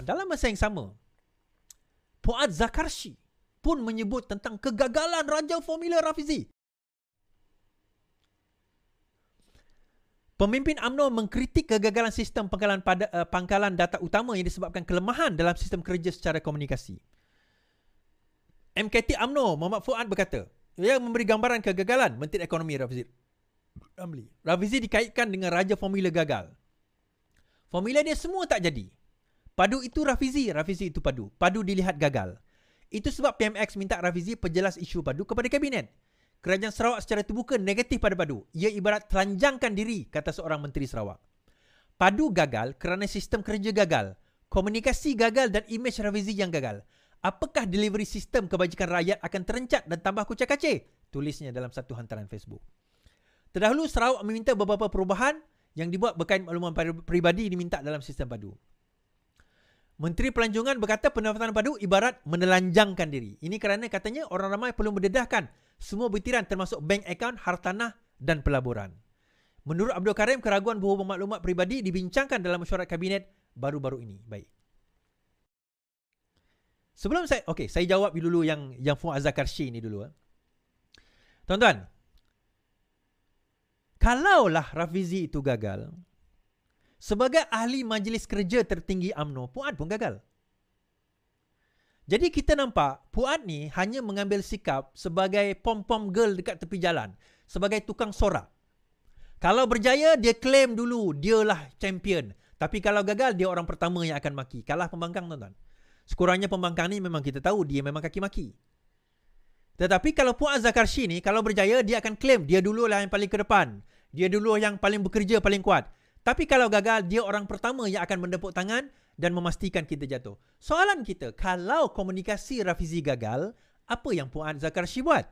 dalam masa yang sama, Fuad Zakarshi pun menyebut tentang kegagalan Raja Formula Rafizi. Pemimpin UMNO mengkritik kegagalan sistem pangkalan data utama yang disebabkan kelemahan dalam sistem kerja secara komunikasi. MKT UMNO Muhammad Fuad berkata, ia memberi gambaran kegagalan Menteri Ekonomi Rafizi Ramli. Rafizi dikaitkan dengan Raja Formula gagal. Formula dia semua tak jadi. Padu itu Rafizi, Rafizi itu Padu. Padu dilihat gagal. Itu sebab PMX minta Rafizi perjelas isu Padu kepada Kabinet. Kerajaan Sarawak secara terbuka negatif pada Padu. Ia ibarat telanjangkan diri, kata seorang Menteri Sarawak. Padu gagal kerana sistem kerja gagal, komunikasi gagal dan imej Rafizi yang gagal. Apakah delivery sistem kebajikan rakyat akan terencat dan tambah kucak-kacir? Tulisnya dalam satu hantaran Facebook. Terdahulu Sarawak meminta beberapa perubahan yang dibuat berkait makluman peribadi diminta dalam sistem Padu. Menteri Pelancongan berkata pendapatan Padu ibarat menelanjangkan diri. Ini kerana katanya orang ramai perlu mendedahkan semua butiran termasuk bank akaun, hartanah dan pelaburan. Menurut Abdul Karim, keraguan berhubung maklumat peribadi dibincangkan dalam mesyuarat Kabinet baru-baru ini. Baik. Sebelum saya jawab dulu yang Fuad Zakarshi ni dulu. Tuan-tuan, kalaulah Rafizi itu gagal, sebagai ahli majlis kerja tertinggi UMNO, Fuad pun gagal. Jadi kita nampak Fuad ni hanya mengambil sikap sebagai pom-pom girl dekat tepi jalan, sebagai tukang sorak. Kalau berjaya, dia claim dulu dialah champion. Tapi kalau gagal, dia orang pertama yang akan maki. Kalah pembangkang, tuan-tuan. Sekurangnya pembangkang ni memang kita tahu dia memang kaki maki. Tetapi kalau Fuad Zakarshi ni, kalau berjaya, dia akan claim dia dulu lah yang paling ke depan. Dia dulu yang paling bekerja, paling kuat. Tapi kalau gagal, dia orang pertama yang akan mendepuk tangan dan memastikan kita jatuh. Soalan kita, kalau komunikasi Rafizi gagal, apa yang Fuad Zakarshi buat?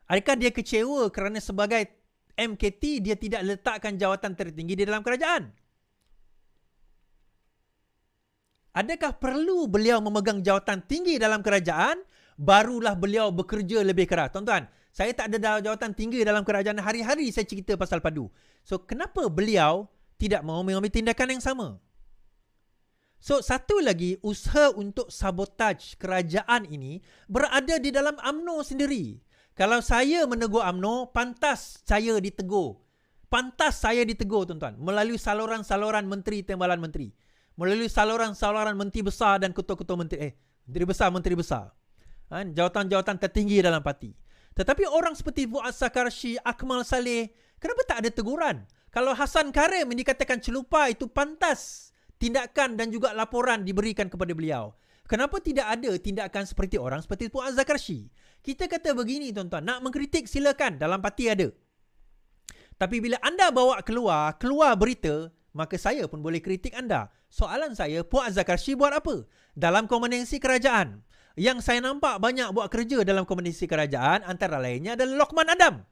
Adakah dia kecewa kerana sebagai MKT dia tidak letakkan jawatan tertinggi di dalam kerajaan? Adakah perlu beliau memegang jawatan tinggi dalam kerajaan, barulah beliau bekerja lebih keras? Tuan-tuan, saya tak ada jawatan tinggi dalam kerajaan, hari-hari saya cerita pasal Padu. So, kenapa beliau tidak mahu mengambil tindakan yang sama? So, satu lagi, usaha untuk sabotaj kerajaan ini berada di dalam UMNO sendiri. Kalau saya menegur UMNO, pantas saya ditegur. Pantas saya ditegur, tuan-tuan, melalui saluran-saluran menteri timbalan menteri. Melalui saluran-saluran menteri besar dan ketua-ketua menteri. Menteri besar. Jawatan-jawatan tertinggi dalam parti. Tetapi orang seperti Fuad Zakarshi, Akmal Saleh, kenapa tak ada teguran? Kalau Hassan Karim yang dikatakan celupa, itu pantas tindakan dan juga laporan diberikan kepada beliau. Kenapa tidak ada tindakan seperti orang seperti Fuad Zakarshi? Kita kata begini, tuan-tuan, nak mengkritik silakan, dalam parti ada. Tapi bila anda bawa keluar berita, maka saya pun boleh kritik anda. Soalan saya, Fuad Zakarshi buat apa dalam komunikasi kerajaan? Yang saya nampak banyak buat kerja dalam komunikasi kerajaan, antara lainnya adalah Lokman Adam.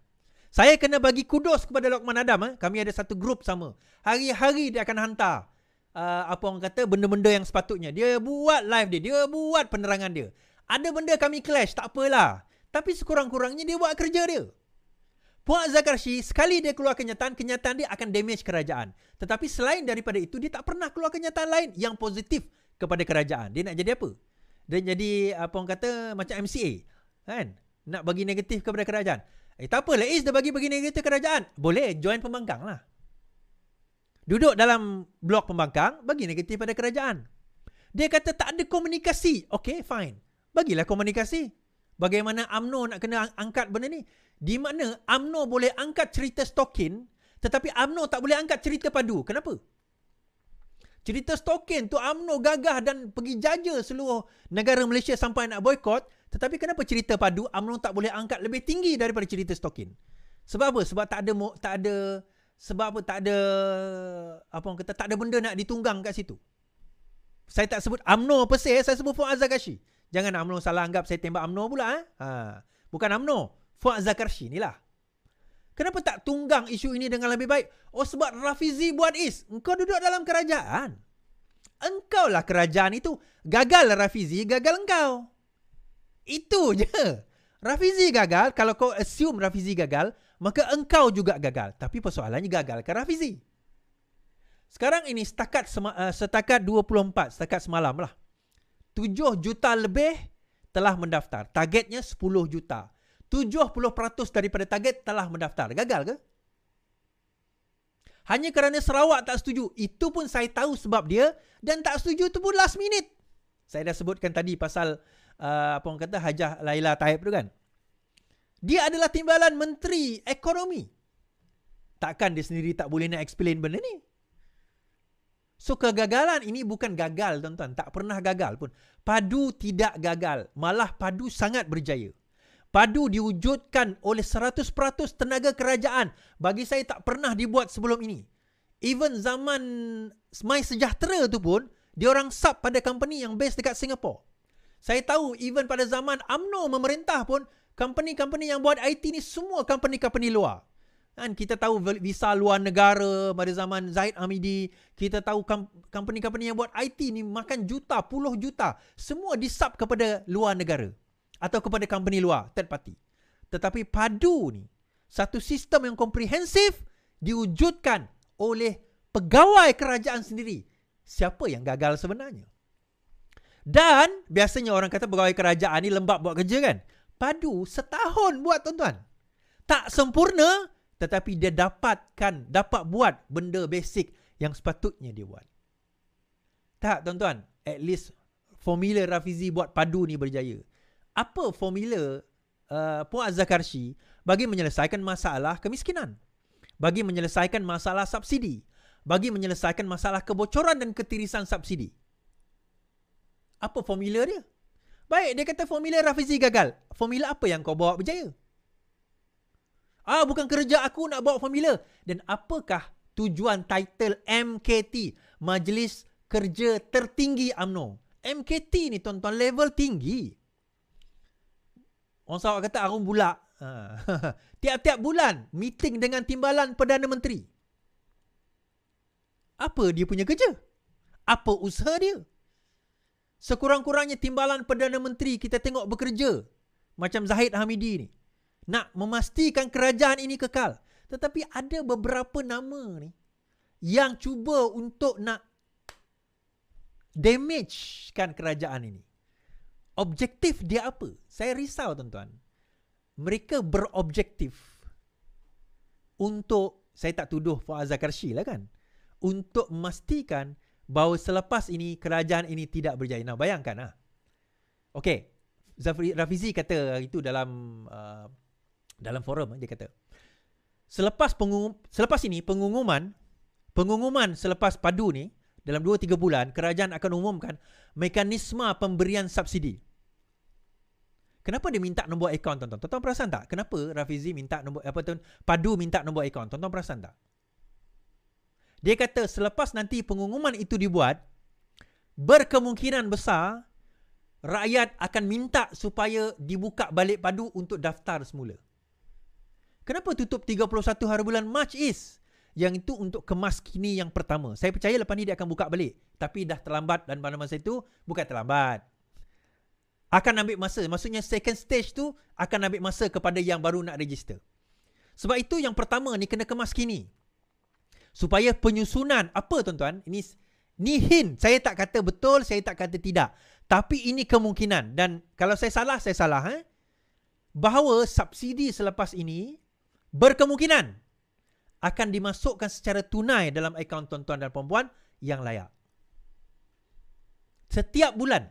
Saya kena bagi kudos kepada Lokman Adam. Kami ada satu grup sama. Hari-hari dia akan hantar benda-benda yang sepatutnya. Dia buat live dia buat penerangan dia. Ada benda kami clash, tak apalah. Tapi sekurang-kurangnya dia buat kerja dia. Fuad Zakarshi, sekali dia keluar kenyataan dia akan damage kerajaan. Tetapi selain daripada itu, dia tak pernah keluar kenyataan lain yang positif kepada kerajaan. Dia nak jadi apa? Dia jadi macam MCA. Kan? Nak bagi negatif kepada kerajaan. Tak apa, Laiz dia bagi negatif kerajaan. Boleh, join pembangkang lah. Duduk dalam blok pembangkang, bagi negatif pada kerajaan. Dia kata tak ada komunikasi. Okay, fine. Bagilah komunikasi. Bagaimana UMNO nak kena angkat benda ni? Di mana UMNO boleh angkat cerita Stokin, tetapi UMNO tak boleh angkat cerita Padu. Kenapa? Cerita Stokin tu UMNO gagah dan pergi jaja seluruh negara Malaysia sampai nak boykot, tetapi kenapa cerita Padu UMNO tak boleh angkat lebih tinggi daripada cerita Stokin? Sebab apa? Sebab tak ada benda nak ditunggang kat situ. Saya tak sebut UMNO per se, saya sebut Fuad Zakarshi. Jangan UMNO salah anggap saya tembak UMNO pula. Bukan UMNO, Fuad Zakarshi ni lah. Kenapa tak tunggang isu ini dengan lebih baik? Oh, sebab Rafizi buat engkau duduk dalam kerajaan. Engkau lah kerajaan itu. Gagal Rafizi, gagal engkau. Itu je. Rafizi gagal, kalau kau assume Rafizi gagal, maka engkau juga gagal. Tapi persoalannya gagalkan Rafizi. Sekarang ini setakat 24, setakat semalam lah. 7 juta lebih telah mendaftar. Targetnya 10 juta. 70% daripada target telah mendaftar. Gagal ke? Hanya kerana Sarawak tak setuju. Itu pun saya tahu sebab dia. Dan tak setuju itu pun last minute. Saya dah sebutkan tadi pasal apa orang kata Hajah Laila Taib tu kan. Dia adalah timbalan Menteri Ekonomi. Takkan dia sendiri tak boleh nak explain benda ni. So kegagalan ini bukan gagal tuan-tuan. Tak pernah gagal pun. Padu tidak gagal. Malah Padu sangat berjaya. Padu diwujudkan oleh 100% tenaga kerajaan. Bagi saya tak pernah dibuat sebelum ini. Even zaman My Sejahtera tu pun, dia orang sub pada company yang base dekat Singapore. Saya tahu even pada zaman UMNO memerintah pun, company-company yang buat IT ni semua company-company luar. Kan kita tahu visa luar negara pada zaman Zahid Hamidi, kita tahu company-company yang buat IT ni makan juta, puluh juta, semua disub kepada luar negara atau kepada company luar, third party. Tetapi Padu ni satu sistem yang komprehensif diwujudkan oleh pegawai kerajaan sendiri. Siapa yang gagal sebenarnya? Dan biasanya orang kata pegawai kerajaan ni lembab buat kerja kan? Padu setahun buat tuan-tuan. Tak sempurna, tetapi dia dapat buat benda basic yang sepatutnya dia buat. Tak tuan-tuan, at least formula Rafizi buat Padu ni berjaya. Apa formula Puan Zakarshi bagi menyelesaikan masalah kemiskinan? Bagi menyelesaikan masalah subsidi? Bagi menyelesaikan masalah kebocoran dan ketirisan subsidi? Apa formula dia? Baik, dia kata formula Rafizi gagal. Formula apa yang kau bawa berjaya? Bukan kerja aku nak bawa formula. Dan apakah tujuan title MKT, Majlis Kerja Tertinggi UMNO? MKT ni tuan-tuan level tinggi. Orang Sarawak kata arum bulak. Tiap-tiap bulan meeting dengan timbalan Perdana Menteri. Apa dia punya kerja? Apa usaha dia? Sekurang-kurangnya timbalan Perdana Menteri kita tengok bekerja. Macam Zahid Hamidi ni. Nak memastikan kerajaan ini kekal. Tetapi ada beberapa nama ni yang cuba untuk nak damagekan kerajaan ini. Objektif dia apa? Saya risau tuan-tuan. Mereka berobjektif untuk, saya tak tuduh Fuad Zakarshi lah kan, untuk memastikan bahawa selepas ini kerajaan ini tidak berjaya. Nah bayangkan lah. Okey, Rafizi kata itu dalam forum, dia kata selepas ini pengumuman selepas Padu ni dalam 2-3 bulan kerajaan akan umumkan mekanisme pemberian subsidi. Kenapa dia minta nombor akaun tuan-tuan? Tuan-tuan perasan tak? Kenapa Rafizi minta Padu minta nombor akaun? Tuan-tuan perasan tak? Dia kata selepas nanti pengumuman itu dibuat, berkemungkinan besar rakyat akan minta supaya dibuka balik Padu untuk daftar semula. Kenapa tutup 31 hari bulan Mac is? Yang itu untuk kemaskini yang pertama. Saya percaya lepas ni dia akan buka balik. Tapi dah terlambat dan pada masa itu bukan terlambat. Akan ambil masa. Maksudnya second stage tu akan ambil masa kepada yang baru nak register. Sebab itu yang pertama ni kena kemaskini. Supaya penyusunan, apa tuan-tuan? Ini hint. Saya tak kata betul, saya tak kata tidak. Tapi ini kemungkinan. Dan kalau saya salah, saya salah. Bahawa subsidi selepas ini berkemungkinan akan dimasukkan secara tunai dalam akaun tuan-tuan dan puan-puan yang layak. Setiap bulan.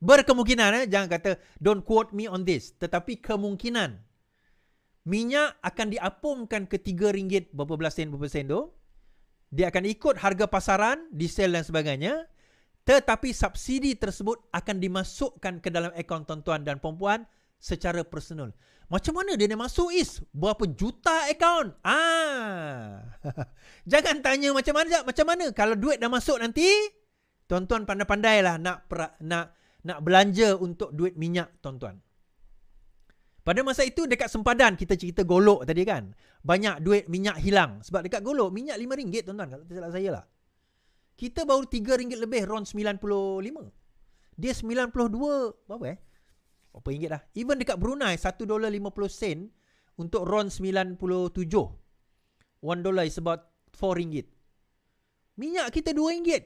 Berkemungkinan, jangan kata don't quote me on this. Tetapi kemungkinan. Minyak akan diapungkan ke RM3 berapa sen tu. Dia akan ikut harga pasaran, diesel dan sebagainya. Tetapi subsidi tersebut akan dimasukkan ke dalam akaun tuan-tuan dan puan-puan secara personal. Macam mana dia nak masuk is? Berapa juta akaun? Jangan tanya macam mana. Kalau duit dah masuk nanti, tuan-tuan pandai-pandailah nak belanja untuk duit minyak tuan-tuan. Pada masa itu dekat sempadan kita cerita Golok tadi kan. Banyak duit minyak hilang. Sebab dekat Golok minyak RM5 tuan-tuan. Kalau tak salah saya lah. Kita baru RM3 lebih, RON 95. Dia 92, berapa berapa ringgit dah. Even dekat Brunei $1.50 untuk RON 97. $1 is about RM4. Minyak kita RM2.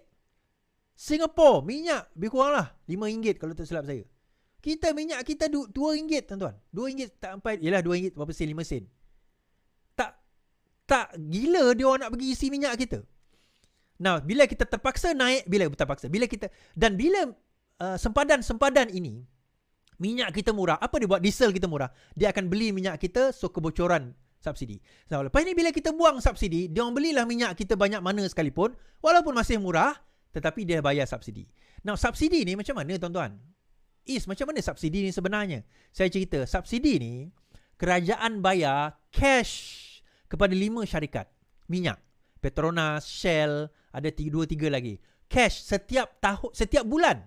Singapore, minyak lebih kurang lah RM5 kalau tak silap saya. Kita minyak kita RM2, tuan-tuan. RM2 tak sampai, yelah RM2 berapa sen, 5 sen. Tak gila dia orang nak pergi isi minyak kita. Nah, bila kita terpaksa naik, bila sempadan ini, minyak kita murah, apa dia buat? Diesel kita murah. Dia akan beli minyak kita, so kebocoran subsidi. So, lepas ni bila kita buang subsidi, dia orang belilah minyak kita banyak mana sekalipun, walaupun masih murah, tetapi dia bayar subsidi. Now, subsidi ni macam mana, tuan-tuan? Macam mana subsidi ni sebenarnya? Saya cerita, subsidi ni kerajaan bayar cash kepada 5 syarikat minyak. Petronas, Shell, ada 2-3 lagi. Cash setiap bulan.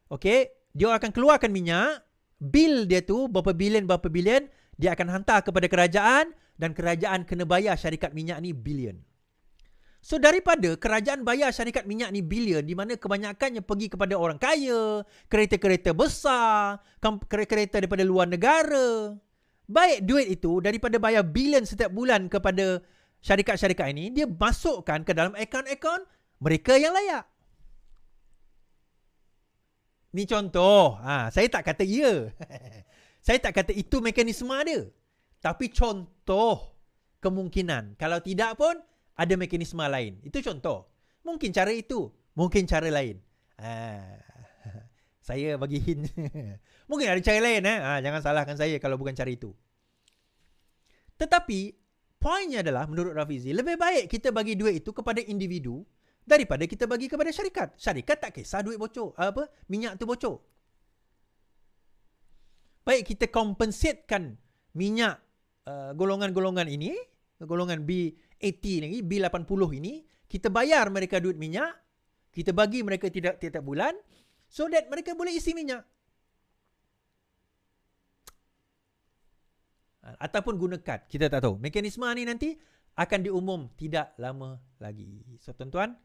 Okey, dia akan keluarkan minyak, bil dia tu berapa bilion, dia akan hantar kepada kerajaan dan kerajaan kena bayar syarikat minyak ni bilion. So daripada kerajaan bayar syarikat minyak ni bilion, di mana kebanyakannya pergi kepada orang kaya, kereta-kereta besar, kereta daripada luar negara. Baik duit itu daripada bayar bilion setiap bulan kepada syarikat-syarikat ini, dia masukkan ke dalam akaun-akaun mereka yang layak. Ni contoh. Saya tak kata ya. Saya tak kata itu mekanisme dia. Tapi contoh kemungkinan. Kalau tidak pun ada mekanisme lain. Itu contoh. Mungkin cara itu, mungkin cara lain. Saya bagi hint. Mungkin ada cara lain. Jangan salahkan saya kalau bukan cara itu. Tetapi, poinnya adalah, menurut Rafizi, lebih baik kita bagi duit itu kepada individu daripada kita bagi kepada syarikat. Syarikat tak kisah duit bocor. Minyak tu bocor. Baik kita kompensatekan minyak golongan-golongan ini, golongan B80 lagi, B80 ini, kita bayar mereka duit minyak, kita bagi mereka tiap bulan, so that mereka boleh isi minyak. Ataupun guna kad, kita tak tahu. Mekanisme ni nanti akan diumum tidak lama lagi. So tuan-tuan,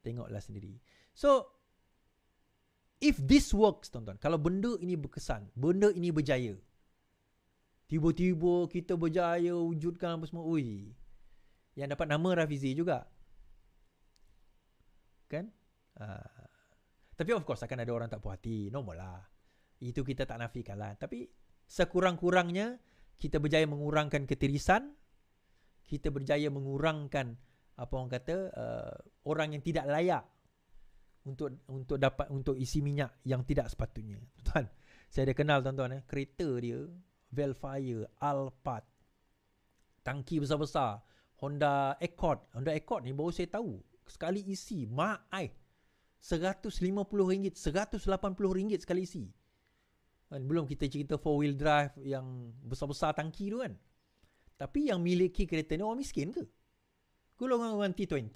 tengoklah sendiri. So, if this works, tuan-tuan, kalau benda ini berkesan, benda ini berjaya, tiba-tiba kita berjaya wujudkan apa semua, yang dapat nama Rafizi juga. Kan? Tapi of course akan ada orang tak puas hati, normal lah. Itu kita tak nafikan lah. Tapi sekurang-kurangnya kita berjaya mengurangkan ketirisan, kita berjaya mengurangkan apa orang kata orang yang tidak layak untuk isi minyak yang tidak sepatutnya. Tuan, saya ada kenal tuan-tuan kereta dia Velfire, Alphard, tangki besar-besar, Honda Accord ni baru saya tahu sekali isi RM150, RM180 sekali isi. Belum kita cerita 4-wheel drive yang besar-besar tangki tu kan. Tapi yang miliki kereta ni orang miskin ke? Golongan T20.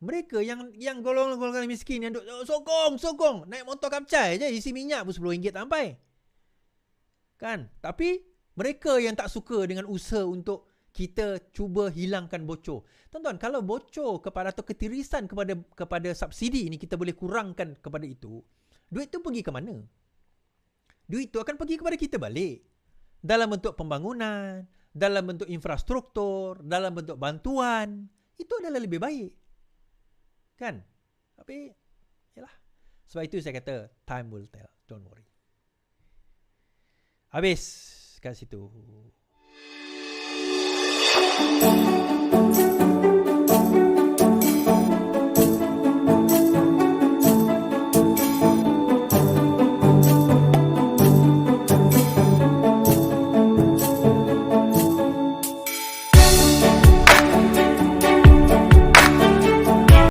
Mereka yang golongan miskin yang sokong, naik motor kapcai je, isi minyak pun RM10 tak sampai. Kan? Tapi mereka yang tak suka dengan usaha untuk kita cuba hilangkan bocor. Tuan-tuan, kalau bocor atau ketirisan kepada subsidi ini kita boleh kurangkan kepada itu, duit tu pergi ke mana? Duit tu akan pergi kepada kita balik. Dalam bentuk pembangunan, dalam bentuk infrastruktur, dalam bentuk bantuan. Itu adalah lebih baik. Kan? Tapi, yalah. Sebab itu saya kata, time will tell. Don't worry. Habis kat situ.